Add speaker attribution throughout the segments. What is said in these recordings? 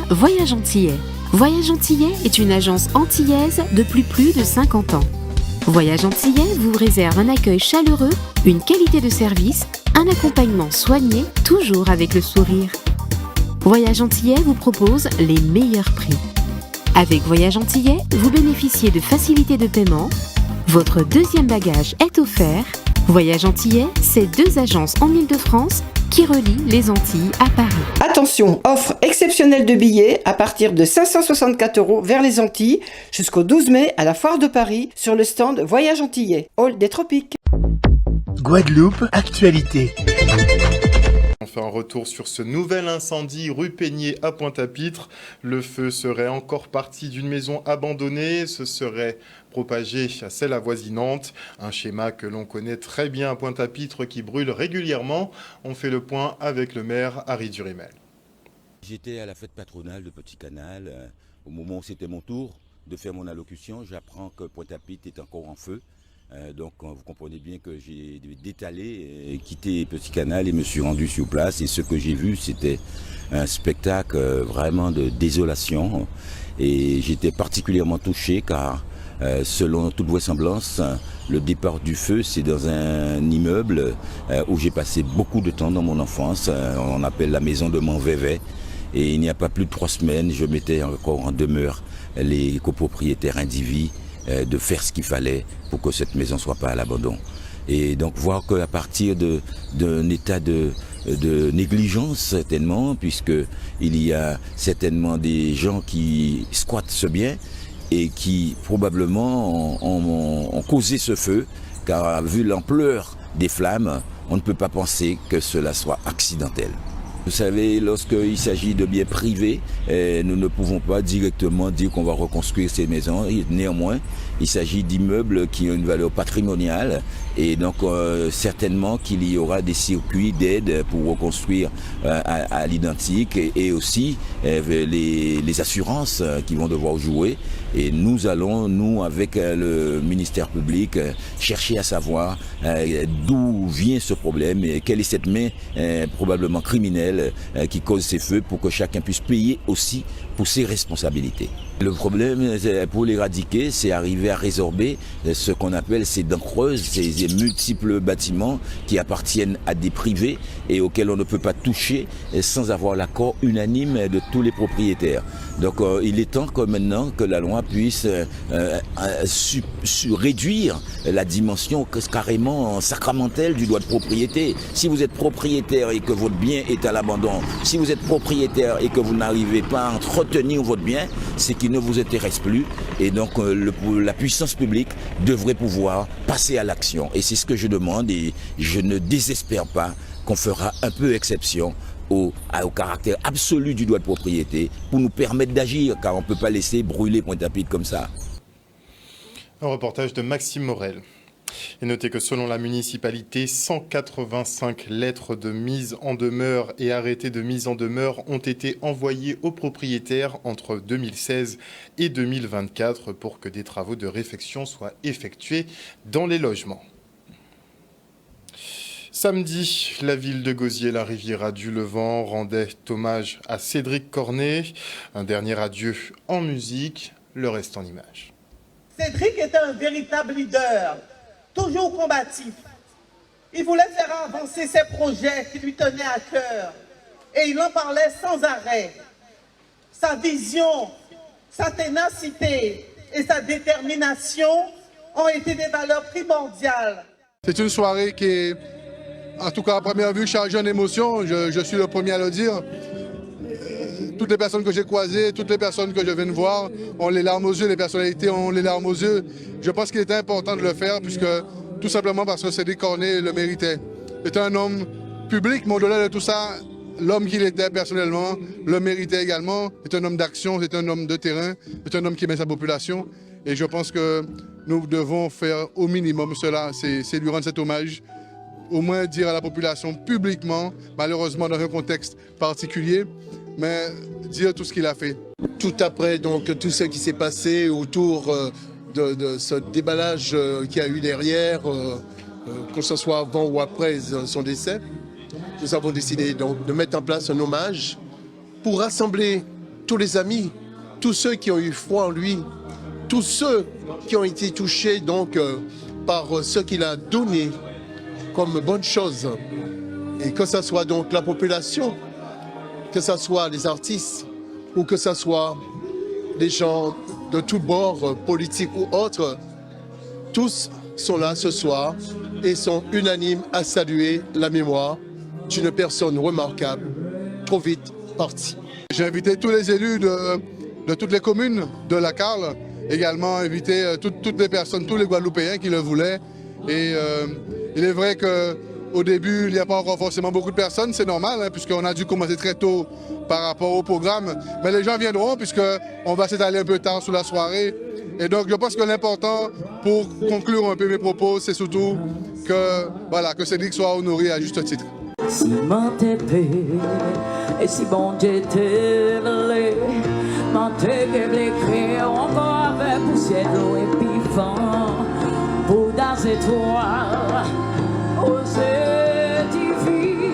Speaker 1: Voyage Antillais. Voyage Antillais est une agence antillaise depuis plus de 50 ans. Voyage Antillais vous réserve un accueil chaleureux, une qualité de service, un accompagnement soigné, toujours avec le sourire. Voyage Antillais vous propose les meilleurs prix. Avec Voyage Antillais, vous bénéficiez de facilités de paiement. Votre deuxième bagage est offert. Voyage Antillais, c'est 2 agences en Île-de-France qui relient les Antilles à Paris.
Speaker 2: Attention, offre exceptionnelle de billets à partir de 564 € vers les Antilles jusqu'au 12 mai à la Foire de Paris sur le stand Voyage Antillais, Hall des Tropiques.
Speaker 3: Guadeloupe, actualité.
Speaker 4: On fait un retour sur ce nouvel incendie rue Peigné à Pointe-à-Pitre. Le feu serait encore parti d'une maison abandonnée, ce serait propagé à celle avoisinante. Un schéma que l'on connaît très bien à Pointe-à-Pitre qui brûle régulièrement. On fait le point avec le maire Harry Durimel.
Speaker 5: J'étais à la fête patronale de Petit Canal. Au moment où c'était mon tour de faire mon allocution, j'apprends que Pointe-à-Pitre est encore en feu. Donc vous comprenez bien que j'ai détalé, quitté Petit Canal et me suis rendu sur place. Et ce que j'ai vu, c'était un spectacle vraiment de désolation. Et j'étais particulièrement touché car selon toute vraisemblance, le départ du feu, c'est dans un immeuble où j'ai passé beaucoup de temps dans mon enfance. On appelle la maison de Montvévet. Et il n'y a pas plus de 3 semaines, je mettais encore en demeure les copropriétaires indivis de faire ce qu'il fallait pour que cette maison ne soit pas à l'abandon. Et donc voir qu'à partir d'un état de négligence certainement, puisqu'il y a certainement des gens qui squattent ce bien et qui probablement ont causé ce feu, car vu l'ampleur des flammes, on ne peut pas penser que cela soit accidentel. Vous savez, lorsqu'il s'agit de biens privés, nous ne pouvons pas directement dire qu'on va reconstruire ces maisons. Néanmoins, il s'agit d'immeubles qui ont une valeur patrimoniale et donc certainement qu'il y aura des circuits d'aide pour reconstruire à l'identique et aussi les assurances qui vont devoir jouer. Et nous allons, nous, avec le ministère public, chercher à savoir d'où vient ce problème et quelle est cette main probablement criminelle qui cause ces feux pour que chacun puisse payer aussi pour ses responsabilités. Le problème, pour l'éradiquer, c'est arriver à résorber ce qu'on appelle ces dents creuses, ces multiples bâtiments qui appartiennent à des privés et auxquels on ne peut pas toucher sans avoir l'accord unanime de tous les propriétaires. Donc il est temps que maintenant que la loi puisse réduire la dimension carrément sacramentelle du droit de propriété. Si vous êtes propriétaire et que votre bien est à l'abandon, si vous êtes propriétaire et que vous n'arrivez pas à entretenir votre bien, c'est qu'il ne vous intéresse plus et donc la puissance publique devrait pouvoir passer à l'action. Et c'est ce que je demande et je ne désespère pas qu'on fera un peu exception au caractère absolu du droit de propriété pour nous permettre d'agir, car on ne peut pas laisser brûler Pointe-à-Pitre comme ça.
Speaker 4: Un reportage de Maxime Morel. Et notez que selon la municipalité, 185 lettres de mise en demeure et arrêtés de mise en demeure ont été envoyés aux propriétaires entre 2016 et 2024 pour que des travaux de réfection soient effectués dans les logements. Samedi, la ville de Gosier-la-Riviera-du-Levant rendait hommage à Cédric Cornet. Un dernier adieu en musique, le reste en images.
Speaker 6: Cédric était un véritable leader, toujours combatif. Il voulait faire avancer ses projets qui lui tenaient à cœur. Et il en parlait sans arrêt. Sa vision, sa ténacité et sa détermination ont été des valeurs primordiales.
Speaker 7: C'est une soirée qui est, en tout cas à première vue, chargée en émotions. Je suis le premier à le dire. Toutes les personnes que j'ai croisées, toutes les personnes que je viens de voir ont les larmes aux yeux, les personnalités ont les larmes aux yeux. Je pense qu'il était important de le faire, puisque tout simplement parce que Cédric Cornet le méritait. C'est un homme public, mais au-delà de tout ça, l'homme qu'il était personnellement le méritait également. C'est un homme d'action, c'est un homme de terrain, c'est un homme qui aimait sa population. Et je pense que nous devons faire au minimum cela, c'est lui rendre cet hommage. Au moins dire à la population publiquement, malheureusement dans un contexte particulier, mais dire tout ce qu'il a fait.
Speaker 8: Tout après donc tout ce qui s'est passé autour de ce déballage qu'il y a eu derrière, que ce soit avant ou après son décès, nous avons décidé donc de mettre en place un hommage pour rassembler tous les amis, tous ceux qui ont eu foi en lui, tous ceux qui ont été touchés donc par ce qu'il a donné comme bonne chose. Et que ce soit donc la population, que ce soit les artistes ou que ce soit les gens de tous bords, politiques ou autres, tous sont là ce soir et sont unanimes à saluer la mémoire d'une personne remarquable, trop vite partie.
Speaker 7: J'ai invité tous les élus de toutes les communes de la Carle, également invité toutes les personnes, tous les Guadeloupéens qui le voulaient. Et il est vrai qu'au début, il n'y a pas encore forcément beaucoup de personnes, c'est normal, hein, puisqu'on a dû commencer très tôt par rapport au programme. Mais les gens viendront, puisqu'on va s'étaler un peu tard sur la soirée. Et donc, je pense que l'important, pour conclure un peu mes propos, c'est surtout que, voilà, que Cédric soit honoré à juste titre.
Speaker 9: Si m'en et si bon Dieu te volé, m'en t'éclairé encore avec poussière l'eau et puis vent, pour dans étoiles, aux divines.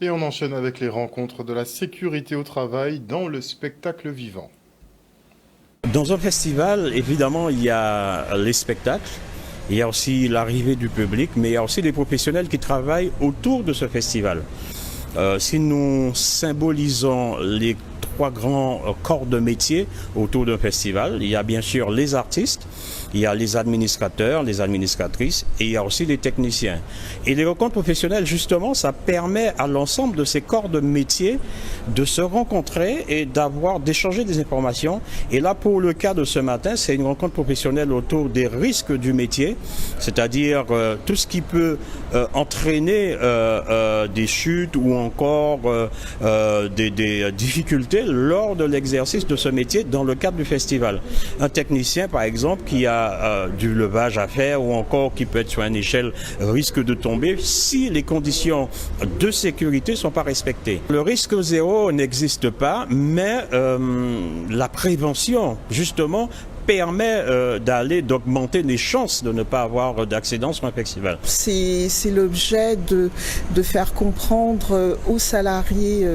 Speaker 4: Et on enchaîne avec les rencontres de la sécurité au travail dans le spectacle vivant.
Speaker 10: Dans un festival, évidemment, il y a les spectacles. Il y a aussi l'arrivée du public, mais il y a aussi les professionnels qui travaillent autour de ce festival. Si nous symbolisons les trois grands corps de métier autour d'un festival, il y a bien sûr les artistes, il y a les administrateurs, les administratrices et il y a aussi les techniciens. Et les rencontres professionnelles, justement, ça permet à l'ensemble de ces corps de métier de se rencontrer et d'échanger des informations. Et là, pour le cas de ce matin, c'est une rencontre professionnelle autour des risques du métier, c'est-à-dire tout ce qui peut entraîner des chutes ou encore des difficultés lors de l'exercice de ce métier dans le cadre du festival. Un technicien, par exemple, qui a du levage à faire ou encore qui peut être sur une échelle risque de tomber si les conditions de sécurité ne sont pas respectées. Le risque zéro n'existe pas, mais la prévention, justement, permet d'augmenter les chances de ne pas avoir d'accident sur un festival.
Speaker 11: C'est l'objet de faire comprendre aux salariés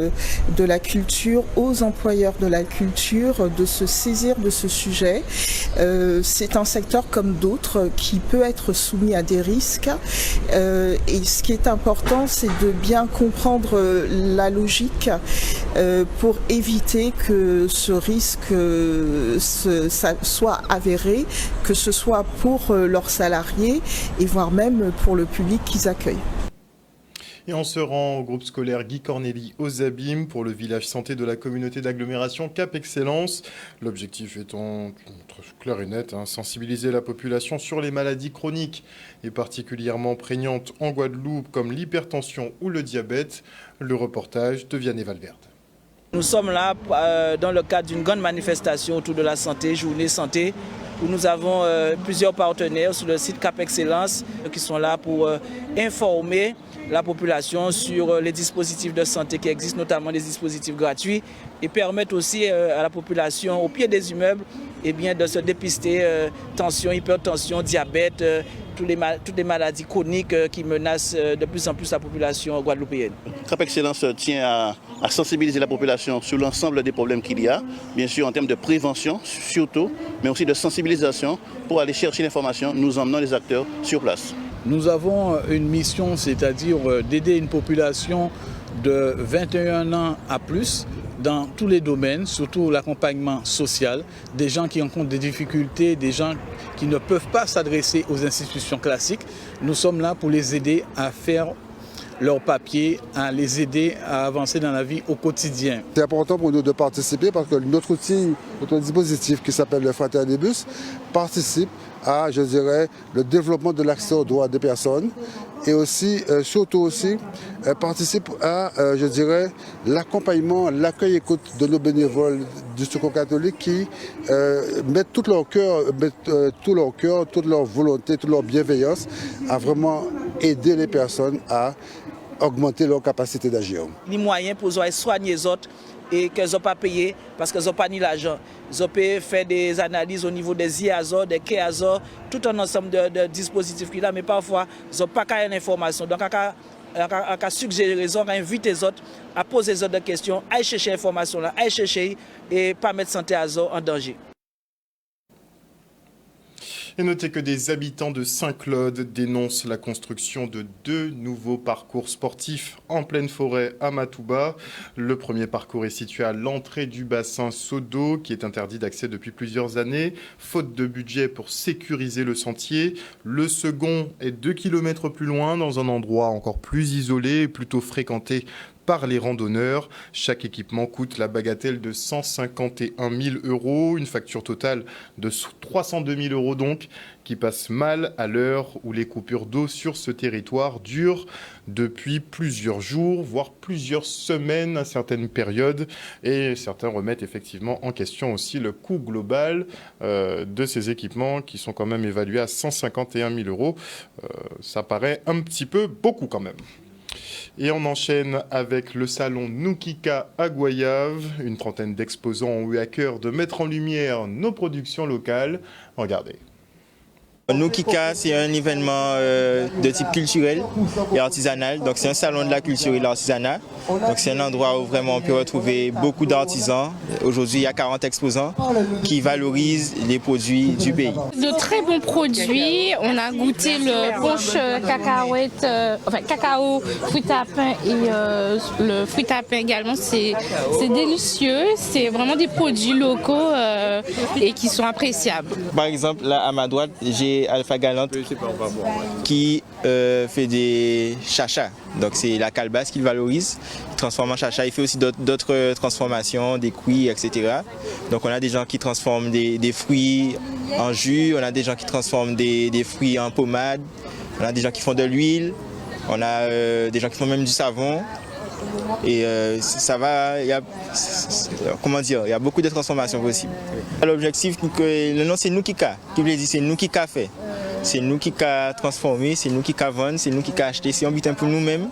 Speaker 11: de la culture, aux employeurs de la culture, de se saisir de ce sujet. C'est un secteur comme d'autres qui peut être soumis à des risques. Et ce qui est important, c'est de bien comprendre la logique pour éviter que ce risque soit avéré, que ce soit pour leurs salariés et voire même pour le public qu'ils accueillent.
Speaker 4: Et on se rend au groupe scolaire Guy Corneli aux Abîmes pour le village santé de la communauté d'agglomération Cap Excellence. L'objectif étant clair et net, sensibiliser la population sur les maladies chroniques et particulièrement prégnantes en Guadeloupe comme l'hypertension ou le diabète. Le reportage de Vianney Valverde.
Speaker 12: Nous sommes là dans le cadre d'une grande manifestation autour de la santé, journée santé, où nous avons plusieurs partenaires sur le site Cap Excellence qui sont là pour informer la population sur les dispositifs de santé qui existent, notamment des dispositifs gratuits, et permettre aussi à la population au pied des immeubles de se dépister tension, hypertension, diabète, toutes les maladies chroniques qui menacent de plus en plus la population guadeloupéenne.
Speaker 13: Cap Excellence tient à sensibiliser la population sur l'ensemble des problèmes qu'il y a, bien sûr en termes de prévention surtout, mais aussi de sensibilisation pour aller chercher l'information, nous emmenons les acteurs sur place.
Speaker 14: Nous avons une mission, c'est-à-dire d'aider une population de 21 ans à plus dans tous les domaines, surtout l'accompagnement social, des gens qui rencontrent des difficultés, des gens qui ne peuvent pas s'adresser aux institutions classiques. Nous sommes là pour les aider à faire leurs papiers, à les aider à avancer dans la vie au quotidien.
Speaker 15: C'est important pour nous de participer parce que notre outil, notre dispositif qui s'appelle le Fraternibus participe à, je dirais, le développement de l'accès aux droits des personnes et aussi, surtout aussi, participe à, je dirais, l'accompagnement, l'accueil-écoute de nos bénévoles du Secours catholique qui mettent tout leur cœur, toute leur volonté, toute leur bienveillance à vraiment aider les personnes à augmenter leur capacité d'agir.
Speaker 12: Les moyens pour soigner les autres et qu'elles n'ont pas payé parce qu'elles n'ont pas ni l'argent. Ils ont fait des analyses au niveau des IAZO, des KEAZO, tout un ensemble de dispositifs qu'il y a, mais parfois ils n'ont pas qu'à l'information. Donc, à suggérer les autres, à inviter les autres, à poser les autres questions, à chercher l'information là, à chercher et pas mettre santé à en danger.
Speaker 4: Et notez que des habitants de Saint-Claude dénoncent la construction de 2 nouveaux parcours sportifs en pleine forêt à Matouba. Le premier parcours est situé à l'entrée du bassin Sodo, qui est interdit d'accès depuis plusieurs années, faute de budget pour sécuriser le sentier. Le second est 2 km plus loin, dans un endroit encore plus isolé et plutôt fréquenté par les randonneurs. Chaque équipement coûte la bagatelle de 151 000 €, une facture totale de 302 000 € donc, qui passe mal à l'heure où les coupures d'eau sur ce territoire durent depuis plusieurs jours, voire plusieurs semaines à certaines périodes. Et certains remettent effectivement en question aussi le coût global de ces équipements qui sont quand même évalués à 151 000 €. Ça paraît un petit peu beaucoup quand même. Et on enchaîne avec le salon Noukika à Goyave. Une trentaine d'exposants ont eu à cœur de mettre en lumière nos productions locales. Regardez.
Speaker 16: Noukika, c'est un événement de type culturel et artisanal. Donc c'est un salon de la culture et de l'artisanat. Donc c'est un endroit où vraiment on peut retrouver beaucoup d'artisans. Aujourd'hui, il y a 40 exposants qui valorisent les produits du pays.
Speaker 17: De très bons produits. On a goûté le punch cacahuète, cacao, fruit à pain et le fruit à pain également. C'est délicieux. C'est vraiment des produits locaux et qui sont appréciables.
Speaker 16: Par exemple, là à ma droite, j'ai Alpha Galante qui fait des chachas. Donc c'est la calebasse qu'il valorise, il transforme en chacha. Il fait aussi d'autres transformations, des cuits, etc. Donc on a des gens qui transforment des fruits en jus, on a des gens qui transforment des fruits en pommade, on a des gens qui font de l'huile, on a des gens qui font même du savon. Et ça va, il y a beaucoup de transformations possibles. L'objectif, le nom c'est Noukika, qui veut dire c'est nous qui qu'a fait. C'est nous qui qu'a transformé, c'est nous qui qu'a vendu, c'est nous qui qu'a acheté. C'est un butin pour nous-mêmes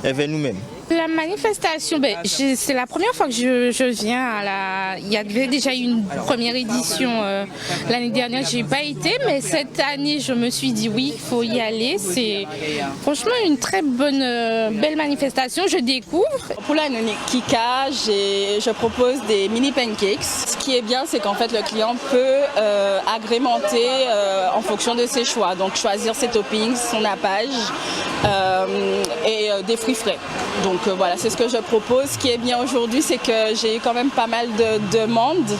Speaker 16: et vers nous-mêmes.
Speaker 17: La manifestation, c'est la première fois que je viens à la... Il y avait déjà eu une première édition l'année dernière, je n'ai pas été, mais cette année, je me suis dit oui, il faut y aller. C'est franchement une très belle manifestation, je découvre.
Speaker 18: Pour la Noukika, je propose des mini pancakes. Ce qui est bien, c'est qu'en fait, le client peut agrémenter en fonction de ses choix. Donc choisir ses toppings, son nappage et des fruits frais. Donc voilà, c'est ce que je propose. Ce qui est bien aujourd'hui, c'est que j'ai eu quand même pas mal de demandes,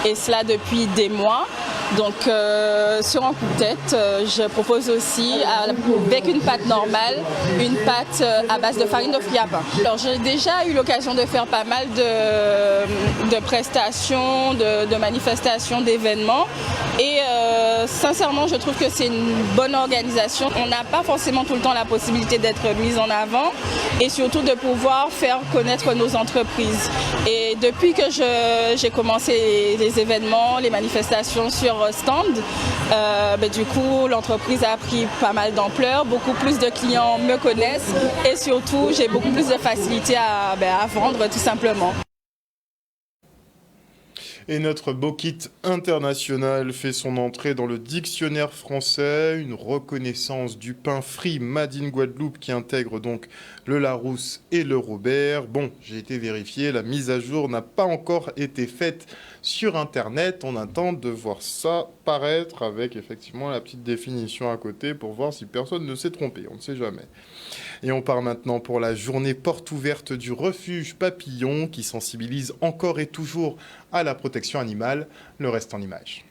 Speaker 18: et cela depuis des mois. Donc sur un coup de tête, je propose aussi avec une pâte normale, une pâte à base de farine de fruits à pain. Alors j'ai déjà eu l'occasion de faire pas mal de prestations, de manifestations, d'événements, et sincèrement je trouve que c'est une bonne organisation. On n'a pas forcément tout le temps la possibilité d'être mise en avant et surtout de pouvoir faire connaître nos entreprises. Et depuis que j'ai commencé les événements, les manifestations sur stand, du coup l'entreprise a pris pas mal d'ampleur, beaucoup plus de clients me connaissent et surtout j'ai beaucoup plus de facilité à vendre tout simplement.
Speaker 4: Et notre beau kit international fait son entrée dans le dictionnaire français, une reconnaissance du pain frit Made in Guadeloupe qui intègre donc le Larousse et le Robert. Bon, j'ai été vérifié, la mise à jour n'a pas encore été faite sur Internet. On attend de voir ça paraître avec effectivement la petite définition à côté pour voir si personne ne s'est trompé, on ne sait jamais. Et on part maintenant pour la journée porte ouverte du refuge Papillon qui sensibilise encore et toujours à la protection animale. Le reste en images.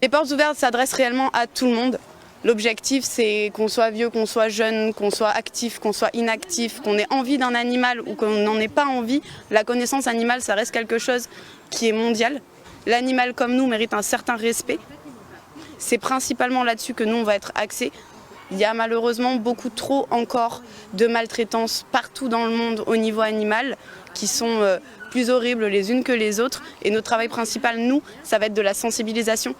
Speaker 19: Les portes ouvertes s'adressent réellement à tout le monde. L'objectif, c'est qu'on soit vieux, qu'on soit jeune, qu'on soit actif, qu'on soit inactif, qu'on ait envie d'un animal ou qu'on n'en ait pas envie. La connaissance animale, ça reste quelque chose qui est mondial. L'animal comme nous mérite un certain respect. C'est principalement là-dessus que nous, on va être axés. Il y a malheureusement beaucoup trop encore de maltraitance partout dans le monde au niveau animal qui sont plus horribles les unes que les autres. Et notre travail principal, nous, ça va être de la sensibilisation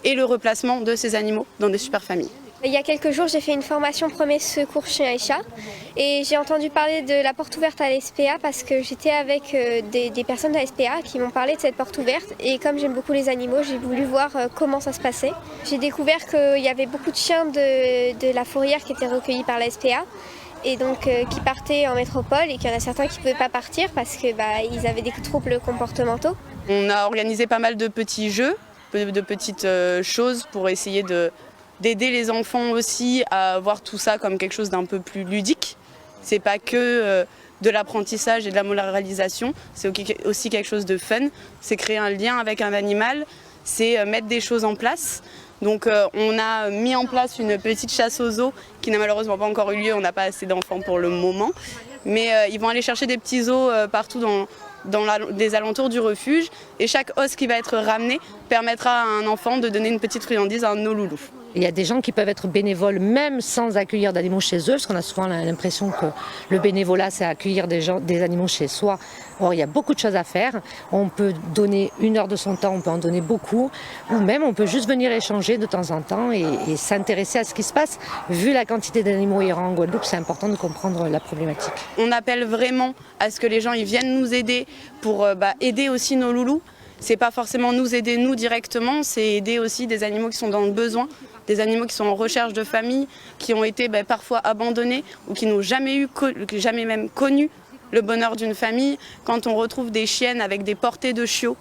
Speaker 19: et le replacement de ces animaux dans des super familles.
Speaker 20: Il y a quelques jours, j'ai fait une formation premier secours chien et chat et j'ai entendu parler de la porte ouverte à la SPA parce que j'étais avec des personnes de la SPA qui m'ont parlé de cette porte ouverte et comme j'aime beaucoup les animaux, j'ai voulu voir comment ça se passait. J'ai découvert qu'il y avait beaucoup de chiens de la fourrière qui étaient recueillis par la SPA et donc qui partaient en métropole et qu'il y en a certains qui ne pouvaient pas partir parce que ils avaient des troubles comportementaux.
Speaker 19: On a organisé pas mal de petits jeux, de petites choses pour essayer d'aider les enfants aussi à voir tout ça comme quelque chose d'un peu plus ludique. C'est pas que de l'apprentissage et de la moralisation, c'est aussi quelque chose de fun. C'est créer un lien avec un animal, c'est mettre des choses en place. Donc on a mis en place une petite chasse aux os qui n'a malheureusement pas encore eu lieu, on n'a pas assez d'enfants pour le moment. Mais ils vont aller chercher des petits os partout dans les alentours du refuge et chaque os qui va être ramené permettra à un enfant de donner une petite friandise à un de nos loulous.
Speaker 21: Il y a des gens qui peuvent être bénévoles même sans accueillir d'animaux chez eux, parce qu'on a souvent l'impression que le bénévolat c'est accueillir des animaux chez soi. Or il y a beaucoup de choses à faire, on peut donner 1 heure de son temps, on peut en donner beaucoup, ou même on peut juste venir échanger de temps en temps et s'intéresser à ce qui se passe. Vu la quantité d'animaux errants en Guadeloupe, c'est important de comprendre la problématique.
Speaker 19: On appelle vraiment à ce que les gens ils viennent nous aider pour aider aussi nos loulous. C'est pas forcément nous aider nous directement, c'est aider aussi des animaux qui sont dans le besoin, des animaux qui sont en recherche de famille, qui ont été parfois abandonnés ou qui n'ont jamais même connu le bonheur d'une famille. Quand on retrouve des chiennes avec des portées de chiots,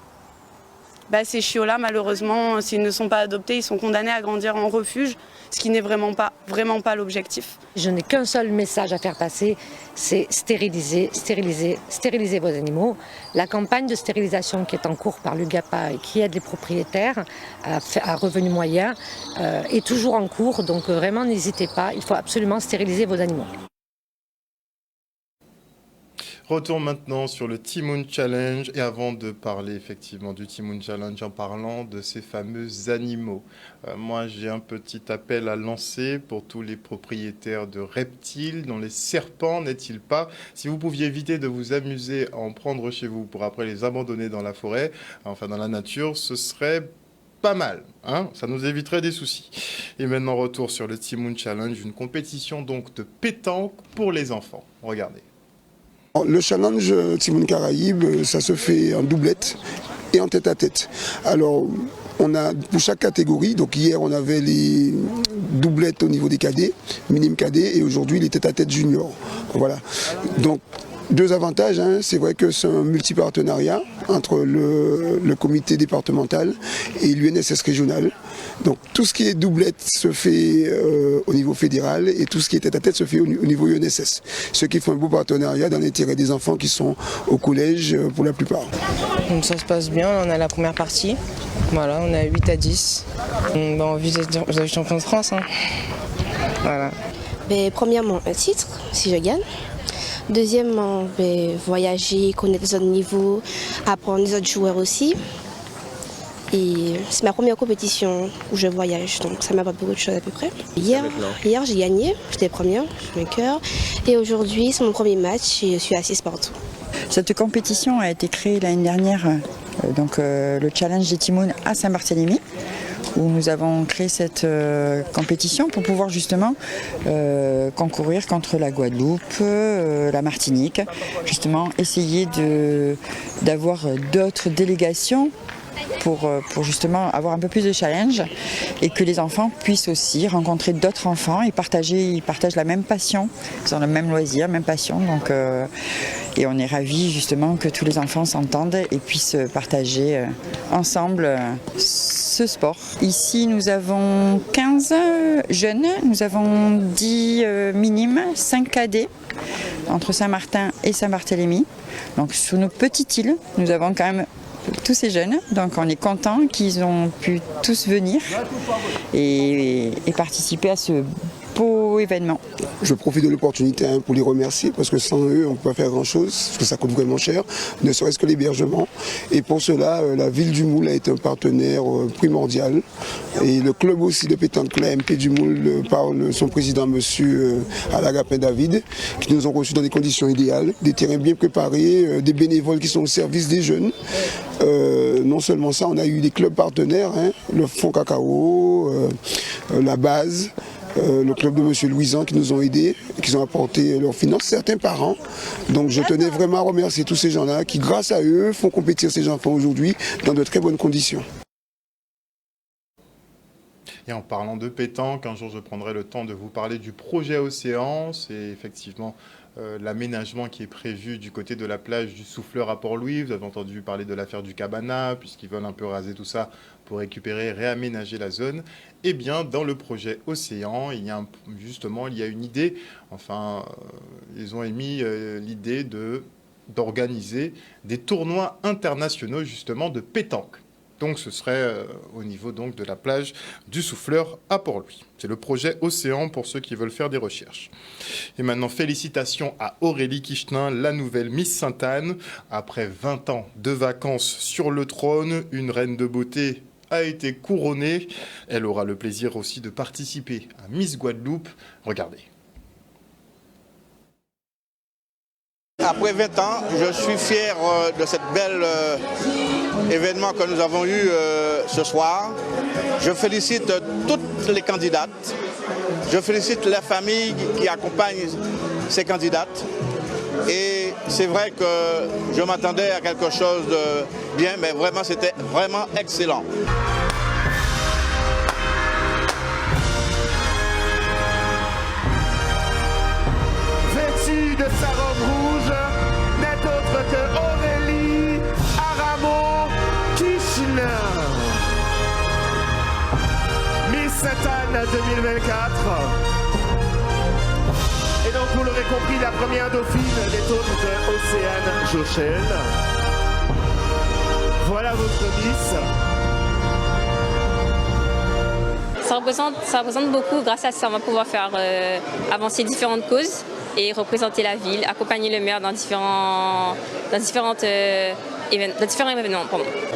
Speaker 19: ces chiots-là, malheureusement, s'ils ne sont pas adoptés, ils sont condamnés à grandir en refuge, ce qui n'est vraiment pas l'objectif.
Speaker 21: Je n'ai qu'un seul message à faire passer, c'est stériliser, stériliser, stériliser vos animaux. La campagne de stérilisation qui est en cours par l'UGAPA et qui aide les propriétaires à revenus moyens est toujours en cours, donc vraiment n'hésitez pas, il faut absolument stériliser vos animaux.
Speaker 4: Retour maintenant sur le Timoun Challenge et avant de parler effectivement du Timoun Challenge en parlant de ces fameux animaux. Moi j'ai un petit appel à lancer pour tous les propriétaires de reptiles, dont les serpents n'est-il pas. Si vous pouviez éviter de vous amuser à en prendre chez vous pour après les abandonner dans la forêt, enfin dans la nature, ce serait pas mal, hein, ça nous éviterait des soucis. Et maintenant retour sur le Timoun Challenge, une compétition donc de pétanque pour les enfants. Regardez.
Speaker 22: Le challenge Timoun Caraïbes, ça se fait en doublette et en tête-à-tête. Alors, on a pour chaque catégorie, donc hier on avait les doublettes au niveau des cadets, minime cadets, et aujourd'hui les tête-à-tête juniors. Voilà. Donc, 2 avantages, hein. C'est vrai que c'est un multipartenariat entre le comité départemental et l'UNSS régional. Donc tout ce qui est doublette se fait au niveau fédéral et tout ce qui est tête-à-tête se fait au niveau UNSS. Ce qui fait un beau partenariat dans l'intérêt des enfants qui sont au collège pour la plupart.
Speaker 23: Donc ça se passe bien, on a la première partie. Voilà, on est à 8 à 10. On vise les champions de France. Hein. Voilà.
Speaker 24: Mais premièrement, un titre, si je gagne. Deuxièmement, voyager, connaître les autres niveaux, apprendre les autres joueurs aussi. Et c'est ma première compétition où je voyage, donc ça m'apporte beaucoup de choses à peu près. Hier j'ai gagné, j'étais première, je me cœur. Et aujourd'hui, c'est mon premier match et je suis assise partout.
Speaker 25: Cette compétition a été créée l'année dernière, le challenge des Timounes à Saint-Barthélemy, où nous avons créé cette compétition pour pouvoir justement concourir contre la Guadeloupe, la Martinique, justement essayer d'avoir d'autres délégations pour justement avoir un peu plus de challenge et que les enfants puissent aussi rencontrer d'autres enfants et ils partagent la même passion, ils ont le même loisir, même passion, donc et on est ravis justement que tous les enfants s'entendent et puissent partager ensemble ce sport. Ici nous avons 15 jeunes, nous avons 10 minimes, 5 cadets entre Saint-Martin et Saint-Barthélemy. Donc sur nos petites îles, nous avons quand même tous ces jeunes, donc on est content qu'ils ont pu tous venir et participer à ce beau événement.
Speaker 22: Je profite de l'opportunité pour les remercier parce que sans eux on ne peut pas faire grand chose, parce que ça coûte vraiment cher, ne serait-ce que l'hébergement. Et pour cela, la ville du Moule a été un partenaire primordial. Et le club aussi de pétanque, la MP du Moule, par son président, monsieur Alagapin David, qui nous ont reçus dans des conditions idéales, des terrains bien préparés, des bénévoles qui sont au service des jeunes. Non seulement ça, on a eu des clubs partenaires, hein, le Fonds Cacao, la base, le club de M. Louisan qui nous ont aidés, qui ont apporté leurs finances, certains parents. Donc je tenais vraiment à remercier tous ces gens-là qui, grâce à eux, font compétir ces enfants aujourd'hui dans de très bonnes conditions.
Speaker 4: Et en parlant de pétanque, un jour je prendrai le temps de vous parler du projet Océan. C'est effectivement l'aménagement qui est prévu du côté de la plage du Souffleur à Port-Louis. Vous avez entendu parler de l'affaire du Cabana, puisqu'ils veulent un peu raser tout ça pour récupérer et réaménager la zone. Eh bien, dans le projet Océan, il y a une idée, ils ont émis l'idée d'organiser des tournois internationaux justement de pétanque. Donc ce serait au niveau donc, de la plage du Souffleur à Port-Louis. C'est le projet Océan pour ceux qui veulent faire des recherches. Et maintenant, félicitations à Aurélie Kichenin, la nouvelle Miss Sainte-Anne. Après 20 ans de vacances sur le trône, une reine de beauté a été couronnée. Elle aura le plaisir aussi de participer à Miss Guadeloupe. Regardez.
Speaker 1: Après 20 ans, je suis fier de cette belle événement que nous avons eu ce soir. Je félicite toutes les candidates. Je félicite les familles qui accompagnent ces candidates. Et c'est vrai que je m'attendais à quelque chose de bien, mais vraiment, c'était vraiment excellent.
Speaker 2: Vêtue de sa robe rouge, n'est autre que Aurélie Aramo Kichenin. Miss Sainte-Anne 2024. Et donc vous l'aurez compris, la première dauphine n'est autre que Océane Jochel. Voilà votre Miss.
Speaker 3: Ça représente beaucoup. Grâce à ça, on va pouvoir faire avancer différentes causes et représenter la ville, accompagner le maire dans différents événements.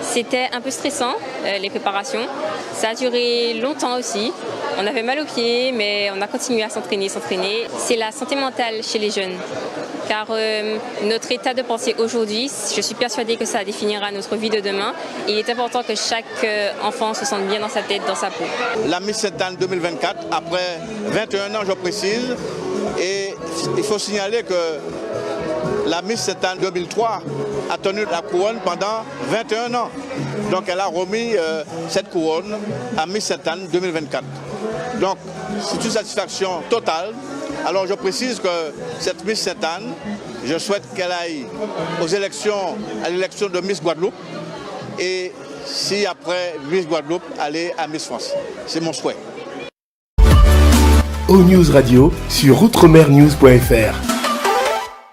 Speaker 3: C'était un peu stressant, les préparations. Ça a duré longtemps aussi. On avait mal aux pieds, mais on a continué à s'entraîner. C'est la santé mentale chez les jeunes. Car notre état de pensée aujourd'hui, je suis persuadée que ça définira notre vie de demain. Et il est important que chaque enfant se sente bien dans sa tête, dans sa peau.
Speaker 1: La Miss Sainte-Anne 2024, après 21 ans, je précise, et il faut signaler que la Miss Sainte-Anne 2003 a tenu la couronne pendant 21 ans. Donc elle a remis cette couronne à Miss Sainte-Anne 2024. Donc c'est une satisfaction totale. Alors je précise que cette Miss Sainte-Anne, je souhaite qu'elle aille à l'élection de Miss Guadeloupe et si après Miss Guadeloupe, aller à Miss France. C'est mon souhait.
Speaker 5: O-News Radio sur outremernews.fr.